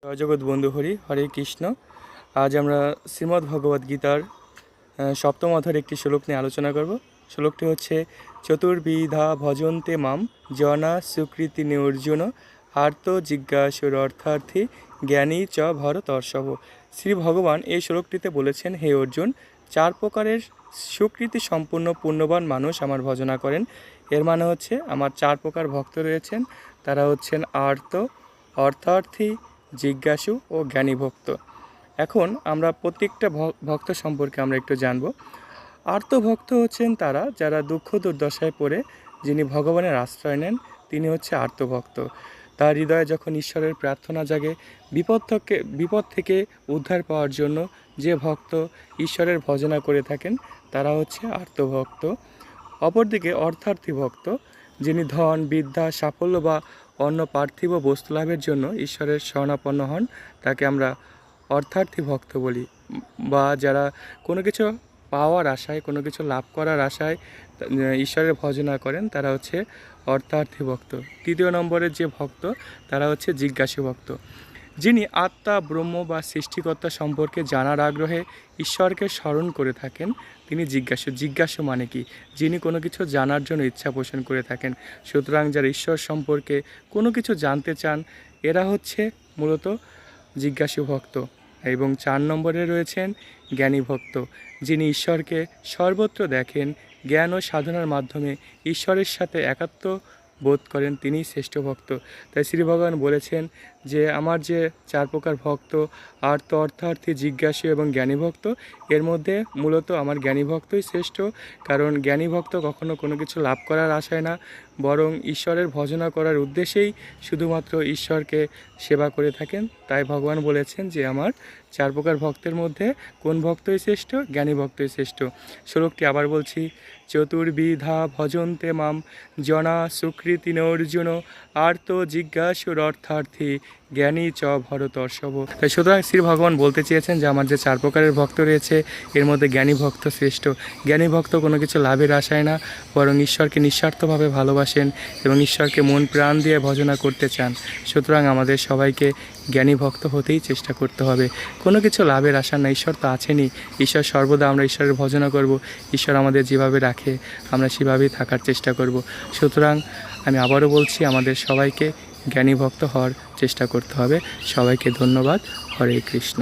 জয় জগৎ বন্ধু হরি হরে কৃষ্ণ। আজ আমরা শ্রীমদ্ ভগবদ গীতার সপ্তম অধ্যায়ের একটি শ্লোক নিয়ে আলোচনা করব। শ্লোকটি হচ্ছে চতুর্বিধা ভজন্তে মাম জনা সুকৃতি অর্জুন আর্ত জিজ্ঞাসুর অর্থার্থী জ্ঞানী চ ভরতর্ষভ। শ্রী ভগবান এই শ্লোকটিতে বলেছেন, হে অর্জুন, চার প্রকারের সুকৃতি সম্পূর্ণ পুণ্যবান মানুষ আমার ভজনা করেন। এর মানে হচ্ছে আমার চার প্রকার ভক্ত রয়েছেন। তারা হচ্ছেন আর্ত, অর্থার্থী, জিজ্ঞাসু ও জ্ঞানী ভক্ত। এখন আমরা প্রত্যেকটা ভক্ত সম্পর্কে আমরা একটু জানব। আর্তভক্ত হচ্ছেন তারা যারা দুঃখ দুর্দশায় পড়ে যিনি ভগবানের আশ্রয় নেন, তিনি হচ্ছে আর্তভক্ত। তার হৃদয়ে যখন ঈশ্বরের প্রার্থনা জাগে বিপদ থেকে উদ্ধার পাওয়ার জন্য যে ভক্ত ঈশ্বরের ভজনা করে থাকেন তারা হচ্ছে আর্তভক্ত। অপরদিকে অর্থার্থী ভক্ত, যিনি ধন, বিদ্যা, সাফল্য বা অন্য পার্থিব বস্তু লাভের জন্য ঈশ্বরের শরণাপন্ন হন, তাকে আমরা অর্থার্থী ভক্ত বলি। বা যারা কোনো কিছু পাওয়ার আশায়, কোনো কিছু লাভ করার আশায় ঈশ্বরের ভজনা করেন, তারা হচ্ছে অর্থার্থী ভক্ত। তৃতীয় নম্বরের যে ভক্ত, তারা হচ্ছে জিজ্ঞাসু ভক্ত, যিনি আত্মা, ব্রহ্ম বা সৃষ্টিকর্তা সম্পর্কে জানার আগ্রহে ঈশ্বরকে স্মরণ করে থাকেন, তিনি জিজ্ঞাসু। জিজ্ঞাসু মানে কি? যিনি কোনো কিছু জানার জন্য ইচ্ছা পোষণ করে থাকেন। সুতরাং যারা ঈশ্বর সম্পর্কে কোনো কিছু জানতে চান, এরা হচ্ছে মূলত জিজ্ঞাসু ভক্ত। এবং 4 নম্বরে রয়েছেন জ্ঞানী ভক্ত, যিনি ঈশ্বরকে সর্বত্র দেখেন, জ্ঞান ও সাধনার মাধ্যমে ঈশ্বরের সাথে একাত্ম বোধ করেন, তিনিই শ্রেষ্ঠ ভক্ত। তাই শ্রী ভগবান বলেছেন যে আমার যে 4 প্রকার ভক্ত, আর্ত, অর্থার্থী, জিজ্ঞাসু এবং জ্ঞানী ভক্ত, এর মধ্যে মূলত আমার জ্ঞানী ভক্তই শ্রেষ্ঠ। কারণ জ্ঞানী ভক্ত কখনো কোনো কিছু লাভ করার আশায় না, বরং ঈশ্বরের ভজনা করার উদ্দেশ্যেই শুধুমাত্র ঈশ্বরকে সেবা করে থাকেন। তাই ভগবান বলেছেন যে আমার 4 প্রকার ভক্তের মধ্যে কোন ভক্তই শ্রেষ্ঠ? জ্ঞানী ভক্তই শ্রেষ্ঠ। শ্লোকটি আবার বলছি, চতুর্বিধা ভজন্তে মাম জনা সুকৃতি অর্জুন আর্ত জিজ্ঞাসুর অর্থার্থী জ্ঞানী চ ভরতর্ষভ। তাই সুতরাং শ্রী ভগবান বলতে চেয়েছেন যে আমার যে 4 প্রকারের ভক্ত রয়েছে, এর মধ্যে জ্ঞানী ভক্ত শ্রেষ্ঠ। জ্ঞানী ভক্ত কোনো কিছু লাভের আশায় না, বরং ঈশ্বরকে নিঃস্বার্থভাবে ভালোবাসেন এবং ঈশ্বরকে মন প্রাণ দিয়ে ভজনা করতে চান। সুতরাং আমাদের সবাইকে জ্ঞানী ভক্ত হতেই চেষ্টা করতে হবে। কোনো কিছু লাভের আশা না, ঈশ্বর তো আছেনই। ঈশ্বর সর্বদা আমরা ঈশ্বরের ভজনা করব। ঈশ্বর আমাদের যেভাবে রাখে আমরা সেভাবেই থাকার চেষ্টা করব। সুতরাং আমি আবারও বলছি, আমাদের সবাইকে জ্ঞানী ভক্ত হওয়ার চেষ্টা করতে হবে। সবাইকে ধন্যবাদ। হরে কৃষ্ণ।